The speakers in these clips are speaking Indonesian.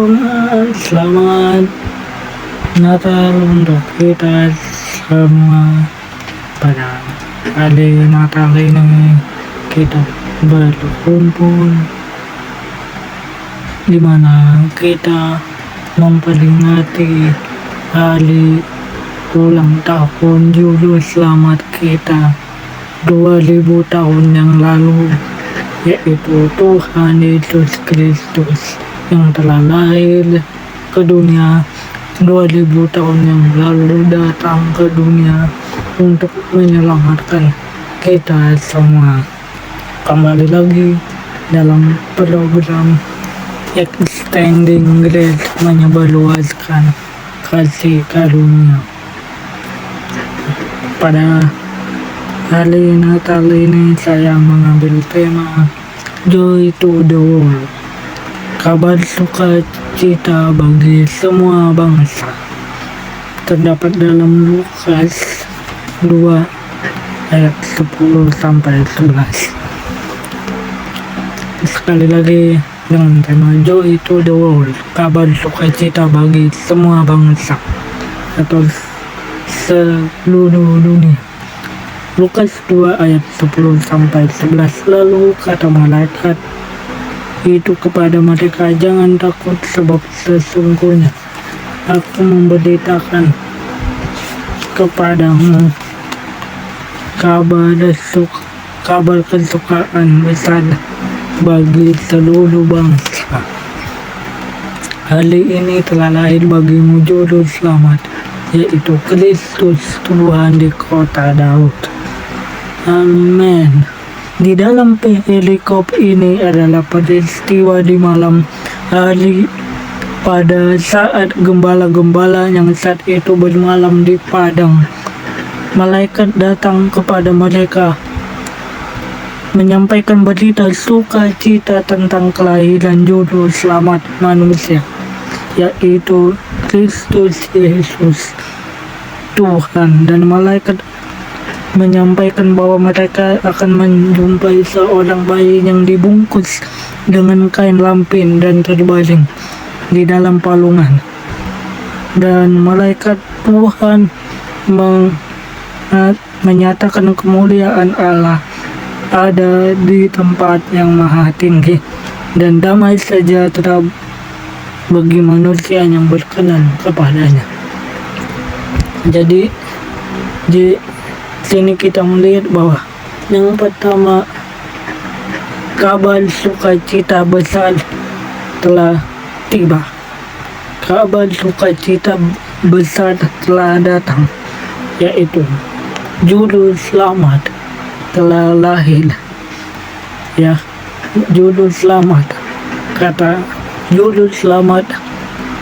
Selamat Natal untuk kita semua. Pada hari Natal ini kita berkumpul di mana kita memperingati hari ulang tahun juru selamat kita 2000 tahun yang lalu, yaitu Tuhan Yesus Kristus yang telah lahir ke dunia 2000 tahun yang lalu, datang ke dunia untuk menyelamatkan kita semua. Kembali lagi dalam program Extending Grace, menyebarluaskan kasih karunia. Pada hari Natal ini saya mengambil tema Joy to the World, kabar sukacita bagi semua bangsa. Terdapat dalam Lukas 2 ayat 10 sampai 11. Sekali lagi dengan tema Joy to the World, kabar sukacita bagi semua bangsa atau seluruh dunia. Lukas 2 ayat 10 sampai 11. Lalu kata malaikat itu kepada mereka, jangan takut, sebab sesungguhnya aku memberitakan kepadamu kabar kesukaan besar bagi seluruh bangsa. Hari ini telah lahir bagimu juru selamat, yaitu Kristus Tuhan di kota Daud. Amin. Di dalam perikop ini adalah peristiwa di malam hari pada saat gembala-gembala yang saat itu bermalam di padang. Malaikat datang kepada mereka menyampaikan berita sukacita tentang kelahiran juru selamat manusia, yaitu Kristus Yesus Tuhan. Dan malaikat menyampaikan bahwa mereka akan menjumpai seorang bayi yang dibungkus dengan kain lampin dan terbaring di dalam palungan. Dan malaikat Tuhan menyatakan kemuliaan Allah ada di tempat yang maha tinggi, dan damai sejahtera bagi manusia yang berkenan kepadanya. Jadi di sini kita melihat bahwa yang pertama, kabar sukacita besar telah tiba. Kabar sukacita besar telah datang, yaitu juru selamat telah lahir. Ya, juru selamat. Kata juru selamat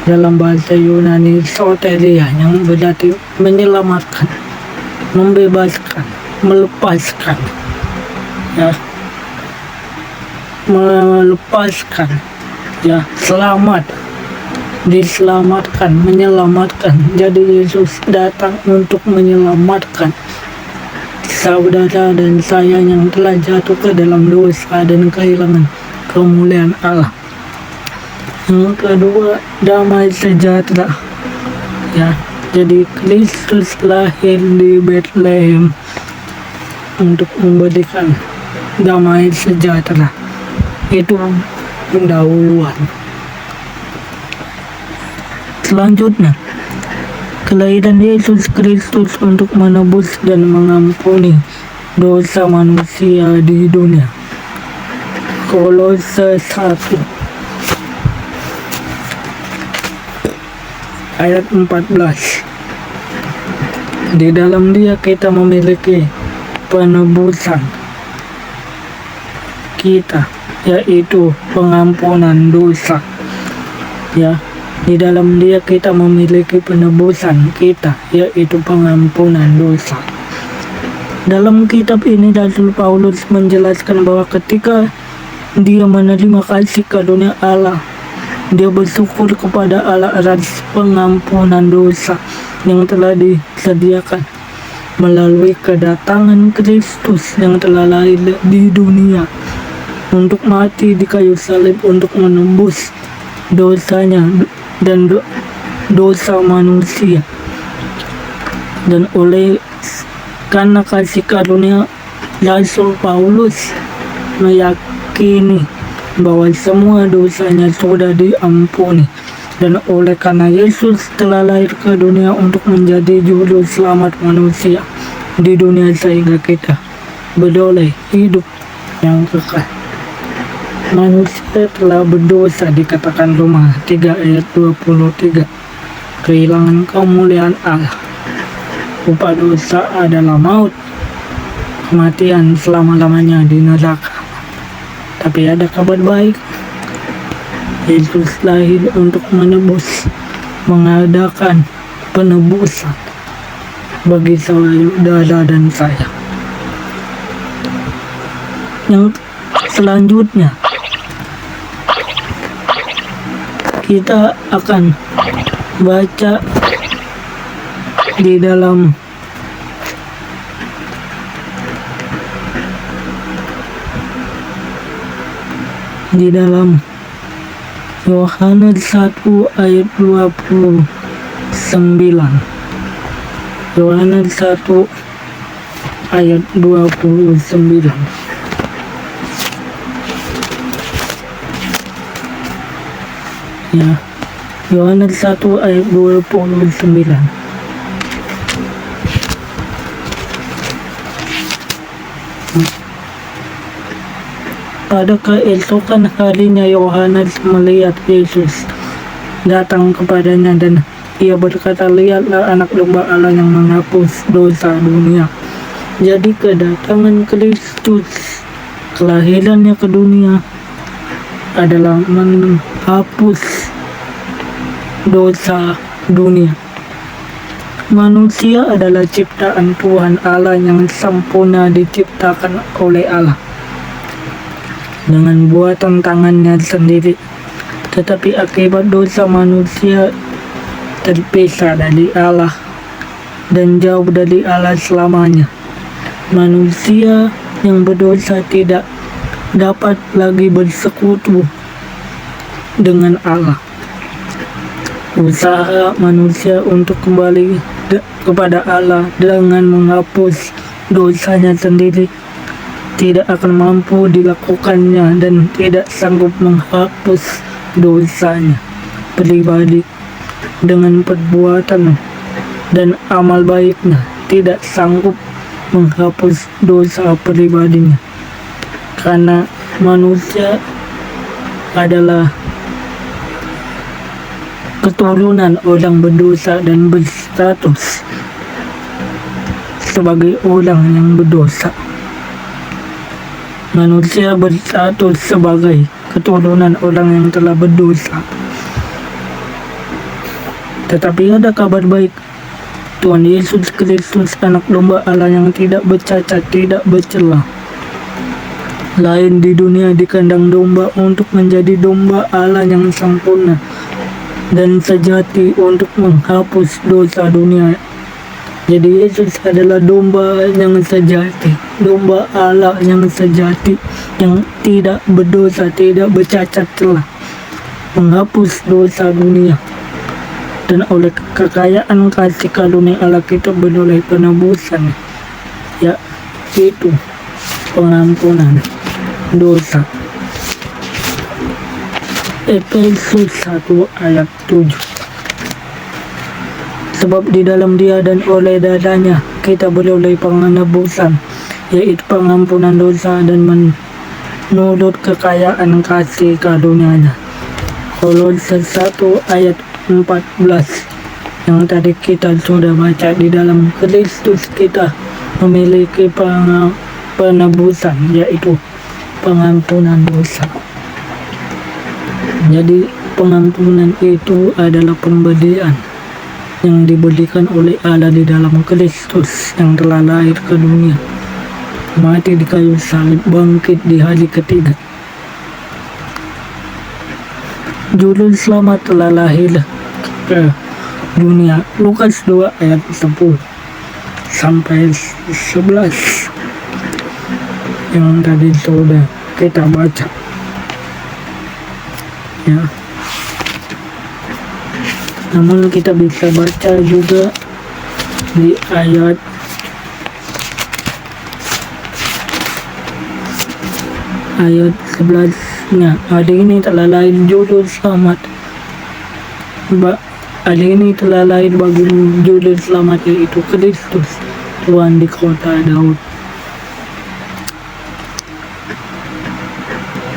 dalam bahasa Yunani soteria, yang berarti menyelamatkan, membebaskan, melepaskan. Ya, melepaskan. Ya, selamat, diselamatkan, menyelamatkan. Jadi Yesus datang untuk menyelamatkan saudara dan saya yang telah jatuh ke dalam dosa dan kehilangan kemuliaan Allah. Yang kedua, damai sejahtera. Ya, jadi Kristus lahir di Bethlehem untuk memberikan damai sejahtera. Itu pendahuluan. Selanjutnya, kelahiran Yesus Kristus untuk menebus dan mengampuni dosa manusia di dunia. Kolose 1 ayat 14. Di dalam Dia kita memiliki penebusan kita, yaitu pengampunan dosa. Ya, di dalam Dia kita memiliki penebusan kita, yaitu pengampunan dosa. Dalam kitab ini Rasul Paulus menjelaskan bahwa ketika dia menerima kasih karunia Allah, dia bersyukur kepada Allah atas pengampunan dosa yang telah disediakan melalui kedatangan Kristus yang telah lahir di dunia untuk mati di kayu salib untuk menembus dosanya dan dosa manusia, dan oleh karena kasih karunia Rasul Paulus meyakini bahwa semua dosanya sudah diampuni, dan oleh karena Yesus telah lahir ke dunia untuk menjadi juru selamat manusia di dunia sehingga kita beroleh hidup yang kekal. Manusia telah berdosa, dikatakan Roma 3 ayat 23, kehilangan kemuliaan Allah. Upah dosa adalah maut, kematian selama-lamanya di neraka. Tapi ada kabar baik, Yesus lahir untuk menebus, mengadakan penebusan bagi saudara dan saya. Yang selanjutnya kita akan baca di dalam Yohanes 1 ayat 29. Yohanes 1 ayat 29. Ya, Yohanes 1 ayat 29. Pada keesokan harinya Yohanes melihat Yesus datang kepadanya, dan ia berkata, "Lihatlah anak domba Allah yang menghapus dosa dunia." Jadi kedatangan Kristus, kelahirannya ke dunia adalah menghapus dosa dunia. Manusia adalah ciptaan Tuhan Allah yang sempurna, diciptakan oleh Allah dengan buatan tangannya sendiri. Tetapi akibat dosa manusia terpisah dari Allah dan jauh dari Allah selamanya. Manusia yang berdosa tidak dapat lagi bersekutu dengan Allah. Usaha manusia untuk kembali kepada Allah dengan menghapus dosanya sendiri tidak akan mampu dilakukannya, dan tidak sanggup menghapus dosanya pribadi dengan perbuatan dan amal baiknya. Tidak sanggup menghapus dosa pribadinya, karena manusia adalah keturunan orang berdosa dan berstatus sebagai orang yang berdosa. Manusia berstatus sebagai keturunan orang yang telah berdosa. Tetapi ada kabar baik. Tuhan Yesus Kristus, anak domba Allah yang tidak bercacat, tidak bercela, lahir di dunia di kandang domba untuk menjadi domba Allah yang sempurna dan sejati untuk menghapus dosa dunia. Jadi Yesus adalah domba yang sejati, domba Allah yang sejati, yang tidak berdosa, tidak bercacat celah, menghapus dosa dunia. Dan oleh kekayaan kasih karunia Allah kita beroleh penebusan, yaitu pengampunan dosa. Efesus 1 ayat 7. Sebab di dalam Dia dan oleh dadanya kita beroleh penebusan, yaitu pengampunan dosa, dan menurut kekayaan kasih karunia-Nya. Kolose 1 ayat 14 yang tadi kita sudah baca. Di dalam Kristus kita memiliki penebusan, yaitu pengampunan dosa. Jadi pengampunan itu adalah pemberian yang diberikan oleh Allah di dalam Kristus yang telah lahir ke dunia, mati di kayu salib, bangkit di hari ketiga. Juru selamat telah lahir ke dunia. Lukas 2 ayat 10 sampai 11 yang tadi sudah kita baca. Ya. Namun kita bisa baca juga di ayat ayat 11-nya, hari ini telah lahir juru selamat. Hari ini telah lahir bagimu juru selamat, yaitu Kristus Tuhan di kota Daud.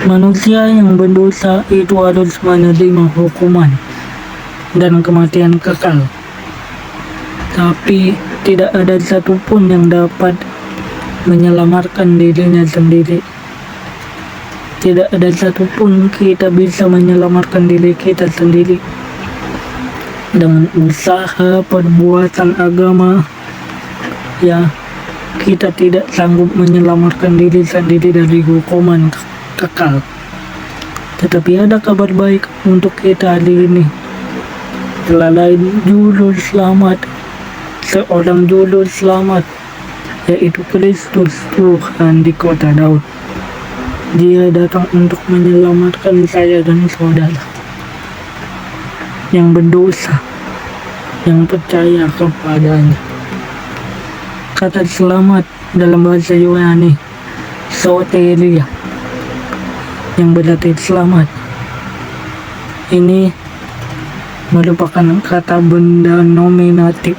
Manusia yang berdosa itu harus menerima hukuman dan kematian kekal. Tapi tidak ada satupun yang dapat menyelamatkan dirinya sendiri. Tidak ada satupun kita bisa menyelamatkan diri kita sendiri. Dengan usaha perbuatan agama, ya, kita tidak sanggup menyelamatkan diri sendiri dari hukuman kekal. Tetapi ada kabar baik untuk kita hari ini. Telah lahir juru selamat, seorang juru selamat, yaitu Kristus Tuhan di kota Daud. Dia datang untuk menyelamatkan saya dan saudara yang berdosa, yang percaya kepadanya. Kata selamat dalam bahasa Yunani soteria, yang berarti selamat. Ini merupakan kata benda nominatif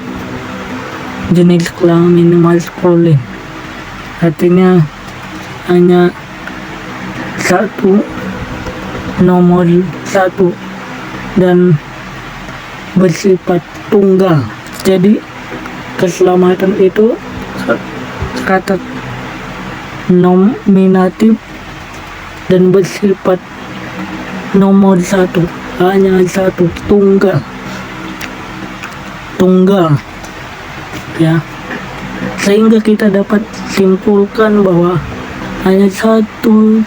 jenis kelamin maskulin. Artinya hanya satu, nomor satu, dan bersifat tunggal. Jadi keselamatan itu kata nominatif dan bersifat nomor satu, hanya satu, tunggal, ya, sehingga kita dapat simpulkan bahwa hanya satu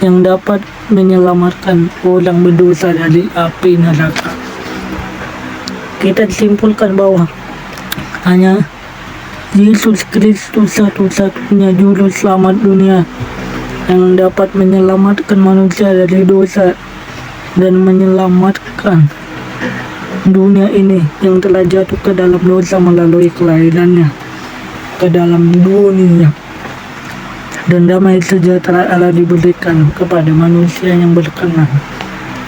yang dapat menyelamatkan orang berdosa dari api neraka. Kita simpulkan bahwa hanya Yesus Kristus satu-satunya juru selamat dunia yang dapat menyelamatkan manusia dari dosa dan menyelamatkan dunia ini yang telah jatuh ke dalam dosa melalui kelahirannya ke dalam dunia. Dan damai sejahtera Allah diberikan kepada manusia yang berkenan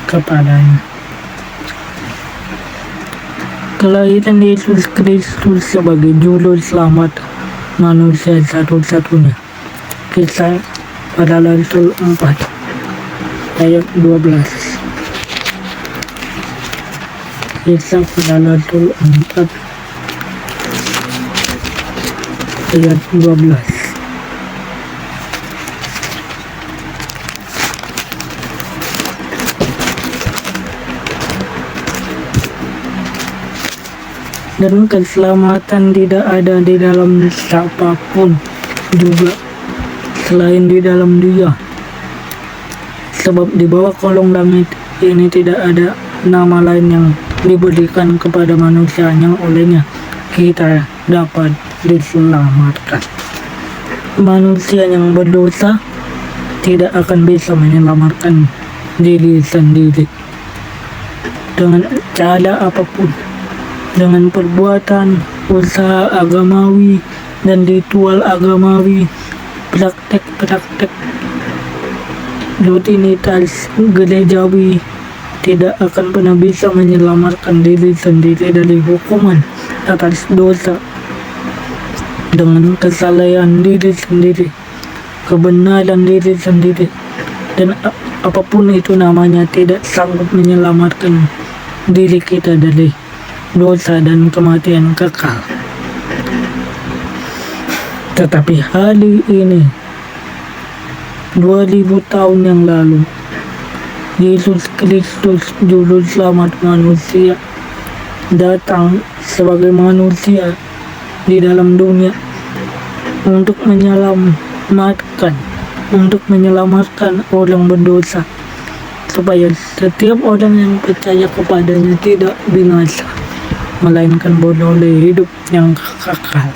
kepadanya. Kelahiran Yesus Kristus sebagai juru selamat manusia satu-satunya. Kisah pada Rasul 4 ayat 12. Kisah pada Rasul 4 ayat 12. Dan keselamatan tidak ada di dalam siapapun juga selain di dalam Dia. Sebab di bawah kolong langit ini tidak ada nama lain yang diberikan kepada manusia yang olehnya kita dapat diselamatkan. Manusia yang berdosa tidak akan bisa menyelamatkan diri sendiri dengan cara apapun. Dengan perbuatan, usaha agamawi, dan ritual agamawi, praktek-praktek rutinitas gerejawi tidak akan pernah bisa menyelamatkan diri sendiri dari hukuman atas dosa. Dengan kesalahan diri sendiri, kebenaran diri sendiri, dan apapun itu namanya, tidak sanggup menyelamatkan diri kita dari dosa dan kematian kekal. Tetapi hari ini, 2000 tahun yang lalu, Yesus Kristus juru selamat manusia datang sebagai manusia di dalam dunia untuk menyelamatkan orang berdosa, supaya setiap orang yang percaya kepadanya tidak binasa, melainkan beroleh hidup yang kekal.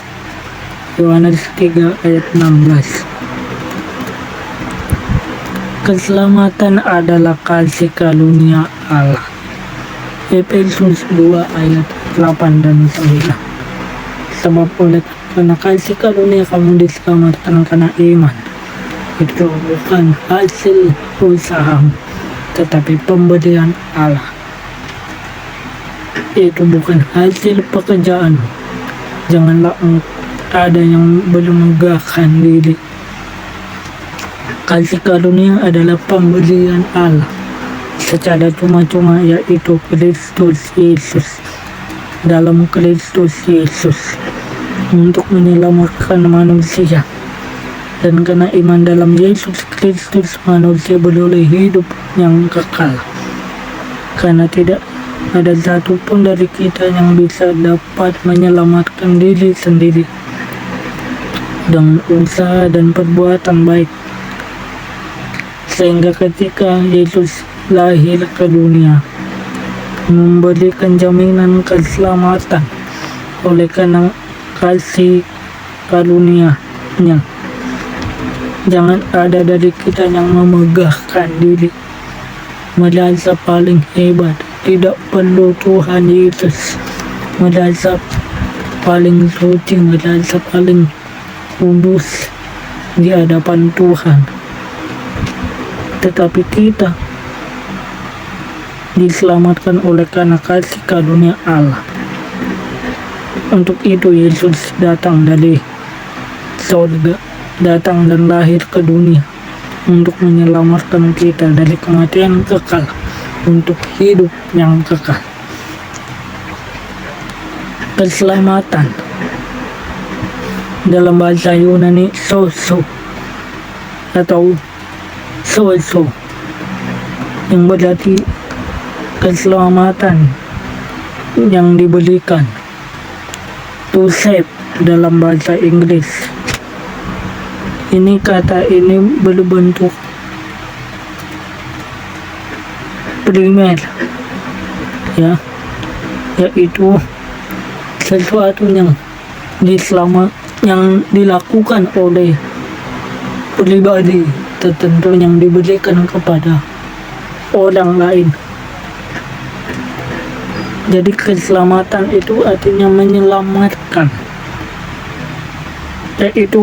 Yohanes 3 ayat 16. Keselamatan adalah kasih karunia Allah. Efesus 2 ayat 8 dan 9. Sebab oleh karena kasih karunia kamu diselamatkan karena iman. Itu bukan hasil usahamu, tetapi pemberian Allah. Itu bukan hasil pekerjaanmu. Janganlah ada yang belum megahkan diri. Kasih karunia adalah pemberian Allah secara cuma-cuma, yaitu Kristus Yesus. Dalam Kristus Yesus untuk menyelamatkan manusia. Dan karena iman dalam Yesus Kristus, manusia beroleh hidup yang kekal. Karena tidak ada satupun dari kita yang bisa dapat menyelamatkan diri sendiri dengan usaha dan perbuatan baik. Sehingga ketika Yesus lahir ke dunia, memberikan jaminan keselamatan oleh karena kasih karunia-Nya. Jangan ada dari kita yang memegahkan diri, merasa paling hebat. Tidak perlu Tuhan Yesus, merasa paling suci, merasa paling kudus di hadapan Tuhan. Tetapi kita diselamatkan oleh karena kasih karunia Allah. Untuk itu Yesus datang dari surga, datang dan lahir ke dunia untuk menyelamatkan kita dari kematian kekal untuk hidup yang kekal. Keselamatan dalam bahasa Yunani soso atau soso, yang berarti keselamatan yang diberikan. To save dalam bahasa Inggris. Ini kata ini berbentuk primer, yaitu sesuatu yang dilakukan oleh pribadi tertentu yang diberikan kepada orang lain. Jadi keselamatan itu artinya menyelamatkan, yaitu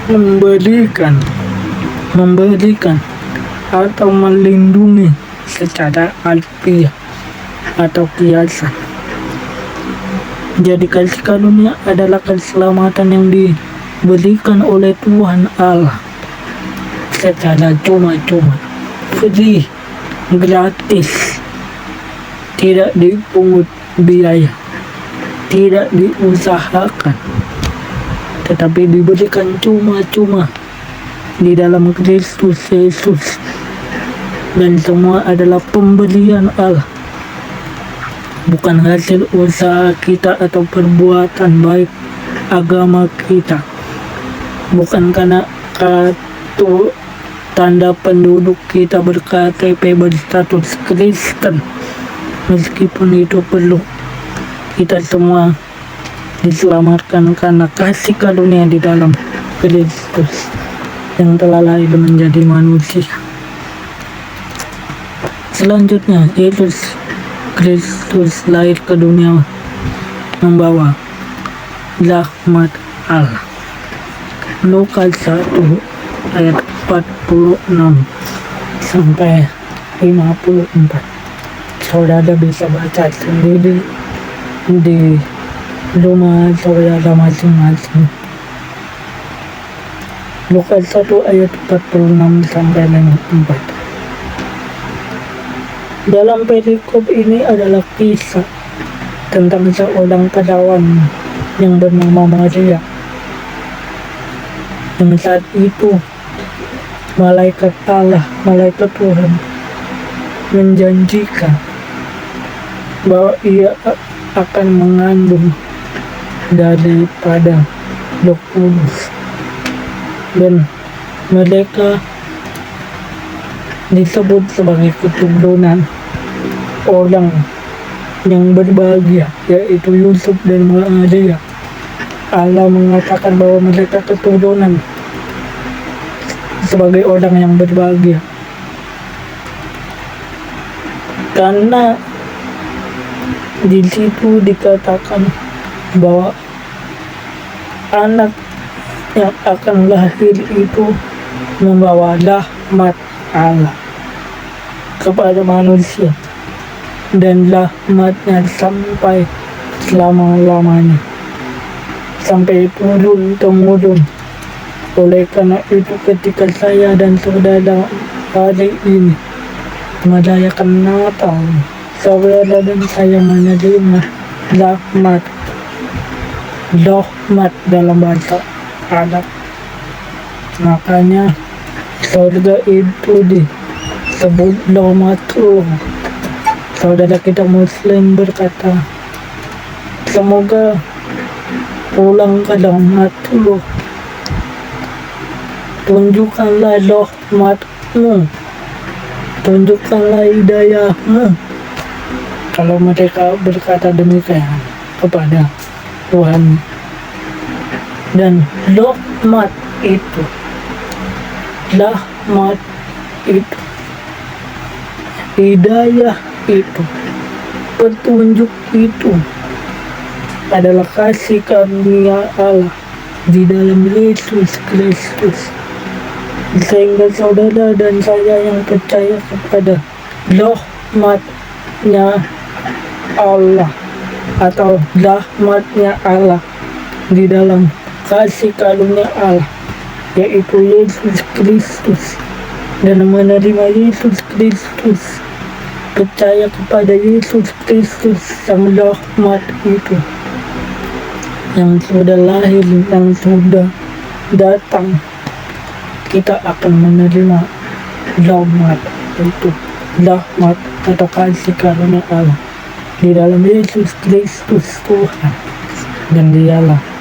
memberikan atau melindungi secara alfiah atau kiasan. Jadi kasih karunia adalah keselamatan yang diberikan oleh Tuhan Allah secara cuma-cuma, free, gratis, tidak dipungut biaya, tidak diusahakan, tetapi diberikan cuma-cuma di dalam Kristus Yesus. Dan semua adalah pemberian Allah, bukan hasil usaha kita atau perbuatan baik agama kita, bukan karena kartu tanda penduduk kita berKTP berstatus Kristen. Meskipun itu perlu, kita semua diselamatkan karena kasih karunia di dalam Kristus yang telah lahir menjadi manusia. Selanjutnya, Yesus Kristus lahir ke dunia membawa rahmat Allah. Lukas 1 ayat 46 sampai 54. Saudara bisa baca sendiri di rumah saudara masing-masing. Lukas 1 ayat 46 sampai 54. Dalam perikop ini adalah kisah tentang seorang perawan yang bernama Maria, yang saat itu malaikat Allah, malaikat Tuhan menjanjikan bahwa ia akan mengandung daripada Roh Kudus, dan mereka disebut sebagai keturunan orang yang berbahagia, yaitu Yusuf dan Maria. Allah mengatakan bahwa mereka keturunan sebagai orang yang berbahagia karena Di situ dikatakan bahwa anak yang akan lahir itu membawa rahmat Allah kepada manusia, dan rahmatnya sampai selama-lamanya, sampai turun-temurun. Oleh karena itu, ketika saya dan saudara hari ini merayakan Natal, saudara dan saya menerima rahmat dalam bahasa Arab. Makanya surga itu disebut rahmatul. Saudara kita Muslim berkata, semoga pulang ke rahmatullah, tunjukkanlah rahmatmu, tunjukkanlah hidayahmu. Kalau mereka berkata demikian kepada Tuhan. Dan rahmat itu, hidayah itu, petunjuk itu adalah kasih karunia Allah di dalam Yesus Kristus. Sehingga saudara dan saya yang percaya kepada rahmatnya Allah atau rahmatnya Allah di dalam kasih karunia Allah, yaitu Yesus Kristus, dan menerima Yesus Kristus, percaya kepada Yesus Kristus sang rahmat itu yang sudah lahir, yang sudah datang, kita akan menerima rahmat itu, rahmat atau kasih karunia Allah di dalam Yesus Kristus Tuhan. Dan dialah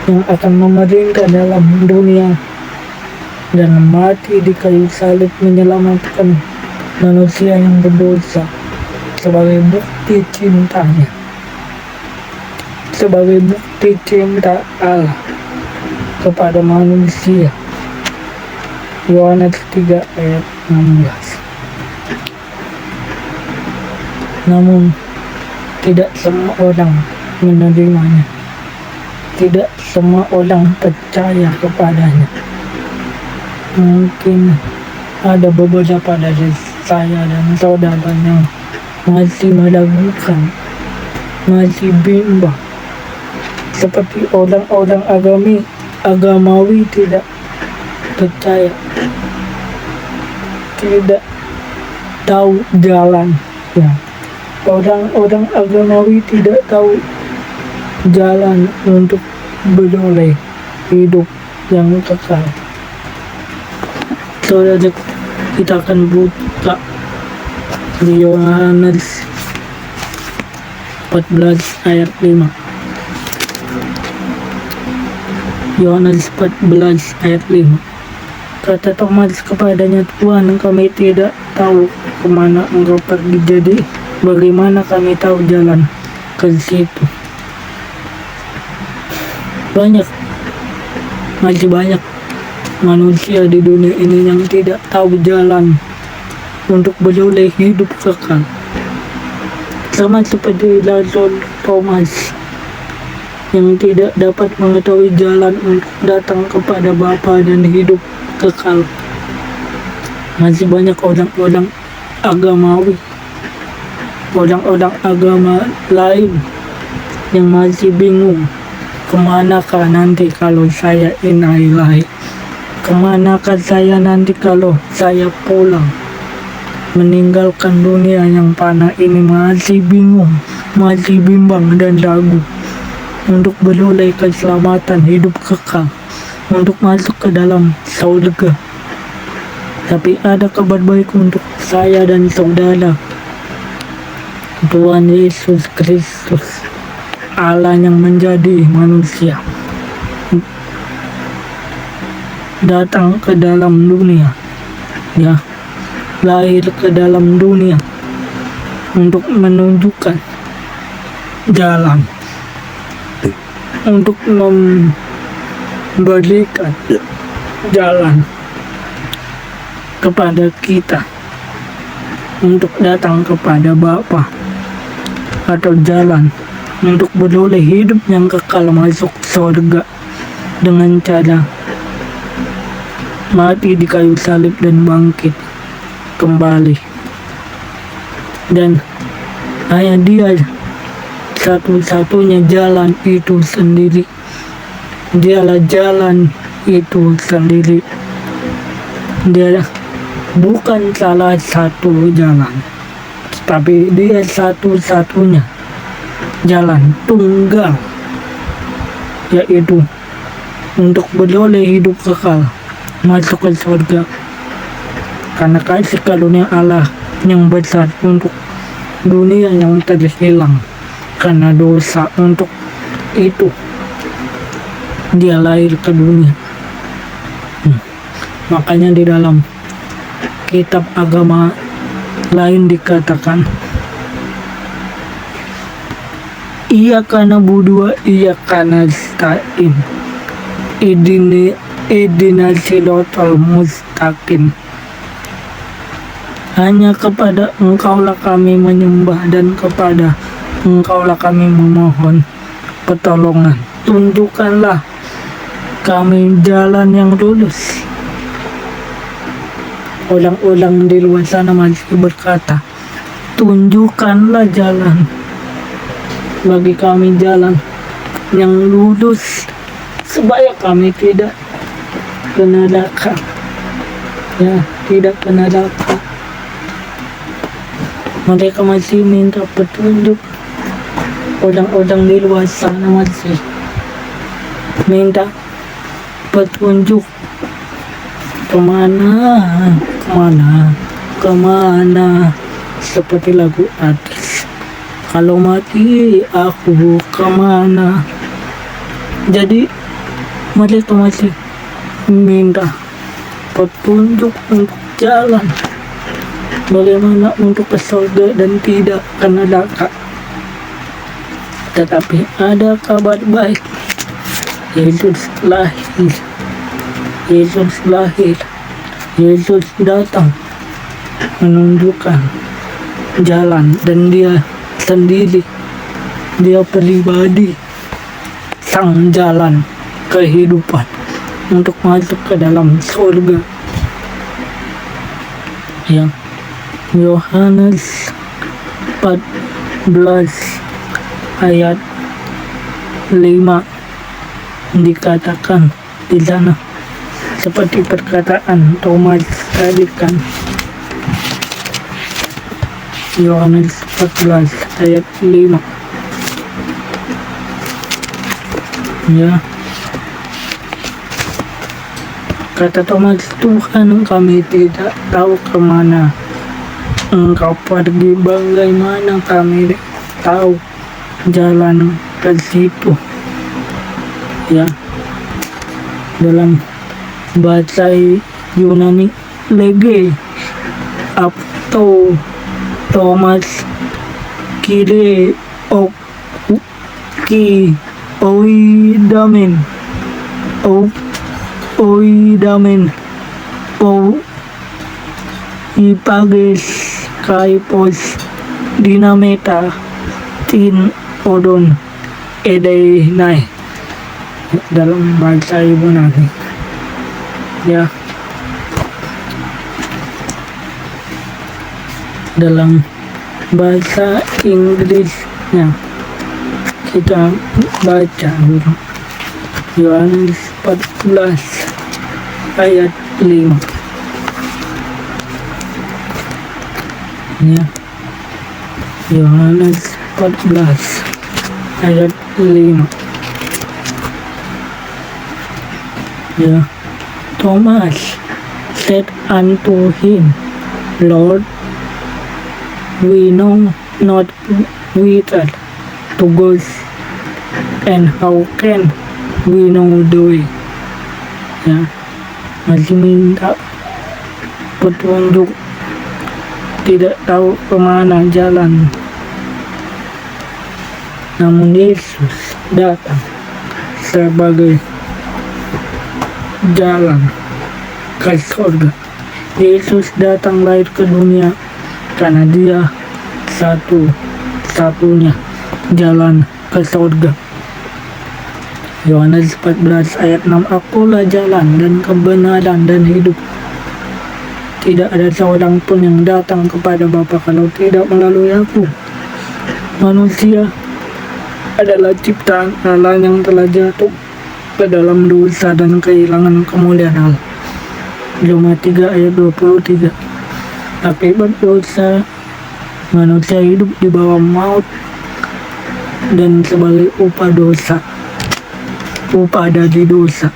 yang akan memerintah dalam dunia dan mati di kayu salib menyelamatkan manusia yang berdosa sebagai bukti cintanya, sebagai bukti cinta Allah kepada manusia. Yohanes 3 ayat 16. Namun tidak semua orang menerimanya, tidak semua orang percaya kepadanya. Mungkin ada beberapa dari saya dan saudara yang masih meragukan, masih bimbang, seperti orang-orang agamawi tidak percaya, tidak tahu jalan. Ya, orang-orang agamawi tidak tahu jalan untuk beroleh hidup yang kekal. Saudara, kita akan buka di Yohanes 14 ayat 5. Yohanes 14 ayat 5. Kata Thomas kepadanya, Tuhan, kami tidak tahu kemana engkau pergi, jadi bagaimana kami tahu jalan ke situ? Masih banyak manusia di dunia ini yang tidak tahu jalan untuk beroleh hidup kekal. Sama seperti Rasul Thomas yang tidak dapat mengetahui jalan untuk datang kepada Bapa dan hidup kekal. Masih banyak orang-orang agamawi, orang-orang agama lain yang masih bingung, kemanakah nanti kalau saya innalillahi, kemanakah saya nanti kalau saya pulang meninggalkan dunia yang fana ini. Masih bingung, masih bimbang dan ragu untuk beroleh keselamatan hidup kekal, untuk masuk ke dalam surga. Tapi ada kabar baik untuk saya dan saudara. Tuhan Yesus Kristus, Allah yang menjadi manusia, datang ke dalam dunia, ya, lahir ke dalam dunia untuk menunjukkan jalan, untuk memberikan jalan kepada kita untuk datang kepada Bapa. atau jalan untuk beroleh hidup yang kekal masuk surga dengan cara mati di kayu salib dan bangkit kembali. Dan hanya Dia satu-satunya jalan itu sendiri. Dialah jalan itu sendiri. Dia bukan salah satu jalan, tapi Dia satu-satunya jalan tunggal, yaitu untuk beroleh hidup kekal masuk ke surga karena kasih karunia Allah yang besar untuk dunia yang terhilang karena dosa. Untuk itu Dia lahir ke dunia. Makanya di dalam kitab agama lain dikatakan, Iyyaka na'budu wa iyyaka nasta'in ihdinas siratal mustaqim. Hanya kepada Engkaulah kami menyembah dan kepada Engkaulah kami memohon pertolongan. Tunjukkanlah kami jalan yang lurus. Orang-orang di luar sana masih berkata, tunjukkanlah jalan bagi kami, jalan yang lurus supaya kami tidak ke neraka. Ya, tidak ke neraka. Mereka masih minta petunjuk. Orang-orang di luar sana masih minta petunjuk kemana, seperti lagu atas. Kalau mati aku kemana? Jadi mereka masih minta petunjuk untuk jalan bagaimana untuk ke surga dan tidak ke neraka. Tetapi ada kabar baik, Yesus lahir, Yesus datang menunjukkan jalan, dan Dia sendiri, Dia pribadi sang jalan kehidupan untuk masuk ke dalam surga. Yang Yohanes 14 ayat 5 dikatakan di sana seperti perkataan Thomas tadi kan. Yohanes 14 ayat 5, ya, kata Thomas, Tuhan, kami tidak tahu kemana Engkau pergi, bagaimana kami tahu jalan ke situ? Ya, dalam bahasa Yunani lege atau Thomas kire ki oidamen ipages kaipos dinameta tin odon edeinai, dalam bahasa Yunani. Ya, dalam bahasa Inggrisnya kita baca dulu Yohanes 14 ayat 5, ya, Yohanes 14 ayat 5, ya. Thomas said unto him, Lord, we know not whither to go, and how can we know the way? Ya, masih minta petunjuk, tidak tahu kemana jalan. Namun Yesus datang sebagai jalan ke surga. Yesus datang lahir ke dunia karena Dia satu-satunya jalan ke surga. Yohanes 14 ayat 6, Akulah jalan dan kebenaran dan hidup. Tidak ada seorang pun yang datang kepada Bapa kalau tidak melalui aku. Manusia adalah ciptaan Allah yang telah jatuh ke dalam dosa dan kehilangan kemuliaan Allah. Roma 3 ayat 23. Akibat dosa, manusia hidup di bawah maut, dan sebagai upah dosa, upah dari dosa.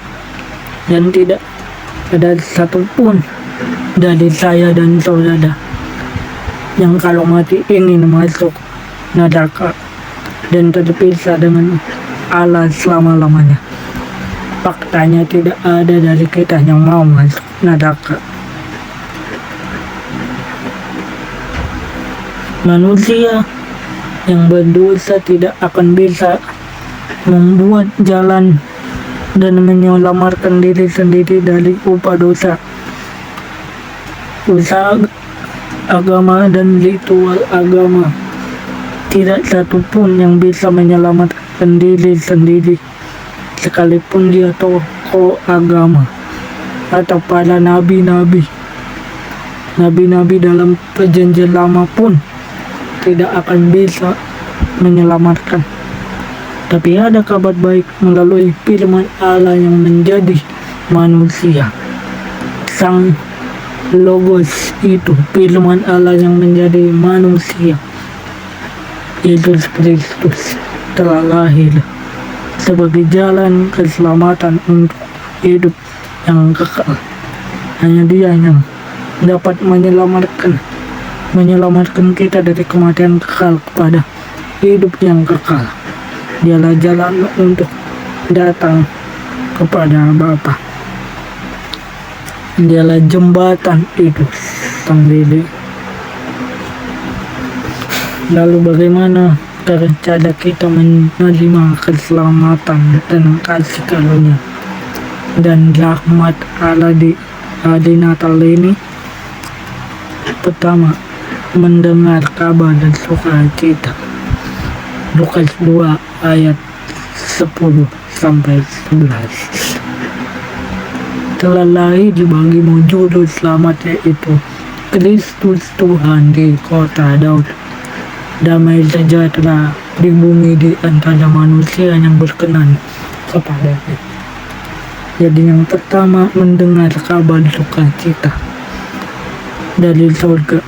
Dan tidak ada satupun dari saya dan saudara yang kalau mati ingin masuk neraka dan terpisah dengan Allah selama-lamanya. Faktanya tidak ada dari kita yang mau masuk neraka. Manusia yang berdosa tidak akan bisa membuat jalan dan menyelamatkan diri sendiri dari upah dosa. Usaha agama dan ritual agama tidak satupun yang bisa menyelamatkan diri sendiri, sekalipun dia tokoh agama atau para nabi-nabi dalam perjanjian lama pun tidak akan bisa menyelamatkan. Tapi ada kabar baik melalui firman Allah yang menjadi manusia. Sang Logos itu firman Allah yang menjadi manusia. Yesus Kristus telah lahir sebagai jalan keselamatan untuk hidup yang kekal. Hanya Dia yang dapat menyelamatkan kita dari kematian kekal kepada hidup yang kekal. Dialah jalan untuk datang kepada Bapa. Dialah jembatan itu sendiri. Lalu bagaimana cara kita menerima keselamatan dan kasih karunia dan rahmat Allah di hari Natal ini? Pertama, mendengar kabar dan sukacita. Lukas 2 ayat 10 sampai 11. Telah lahir bagimu juru selamat, yaitu Kristus Tuhan di kota Daud. Damai sejahtera di bumi di antara manusia yang berkenan kepadanya. Jadi yang pertama, mendengar kabar sukacita dari surga.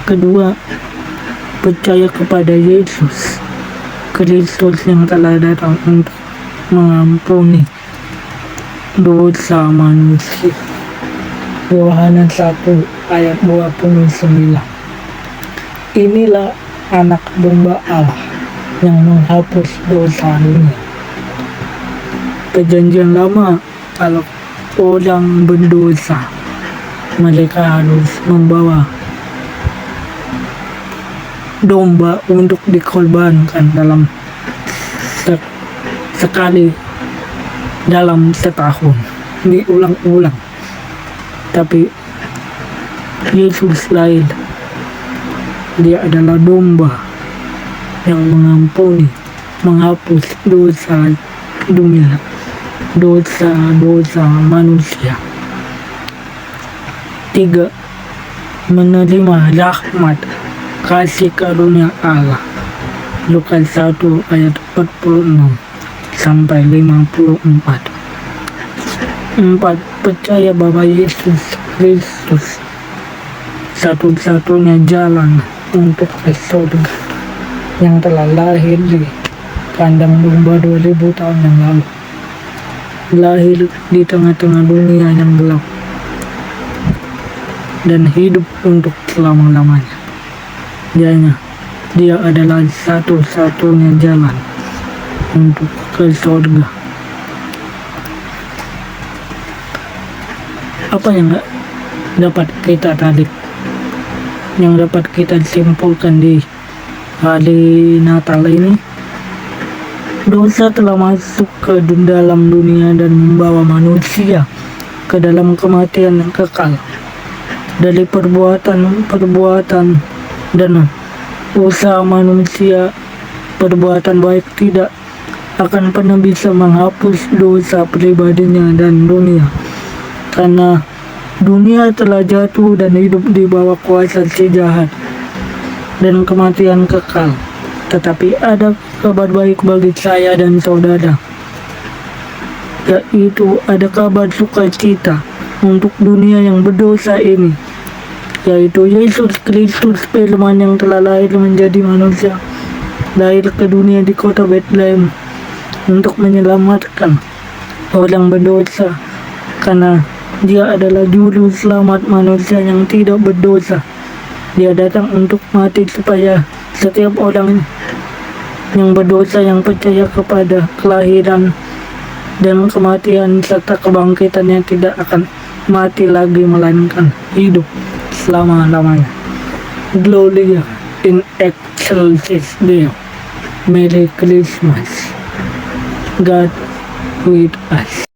Kedua, percaya kepada Yesus Kristus yang telah datang untuk mengampuni dosa manusia. Yohanes 1 ayat 29. Inilah anak domba Allah yang menghapus dosa dunia. Perjanjian lama, kalau orang berdosa, mereka harus membawa domba untuk dikorbankan dalam sekali dalam setahun, diulang-ulang. Tapi Yesus lahir, Dia adalah domba yang mengampuni, menghapus dosa dunia, dosa-dosa manusia. 3. Menerima rahmat kasih karunia Allah. Lukas 1 ayat 46 sampai 54. 4. Percaya bahwa Yesus Kristus satu-satunya jalan untuk ke surga, yang telah lahir di kandang domba 2000 tahun yang lalu, lahir di tengah-tengah dunia yang gelap, dan hidup untuk selama-lamanya. Dia adalah satu-satunya jalan untuk ke surga. Apa yang dapat kita tarik, yang dapat kita simpulkan di hari Natal ini? Dosa telah masuk ke dalam dunia dan membawa manusia ke dalam kematian yang kekal. Dari perbuatan dan usaha manusia perbuatan baik tidak akan pernah bisa menghapus dosa pribadinya dan dunia, karena dunia telah jatuh dan hidup di bawah kuasa si jahat dan kematian kekal. Tetapi ada kabar baik bagi saya dan saudara, yaitu ada kabar sukacita untuk dunia yang berdosa ini, yaitu Yesus Kristus, firman yang telah lahir menjadi manusia, lahir ke dunia di kota Bethlehem untuk menyelamatkan orang berdosa, karena Dia adalah juru selamat manusia yang tidak berdosa. Dia datang untuk mati supaya setiap orang yang berdosa yang percaya kepada kelahiran dan kematian serta kebangkitannya tidak akan mati lagi, melainkan hidup selama-lamanya. Gloria in excelsis Deo. Merry Christmas. God with us.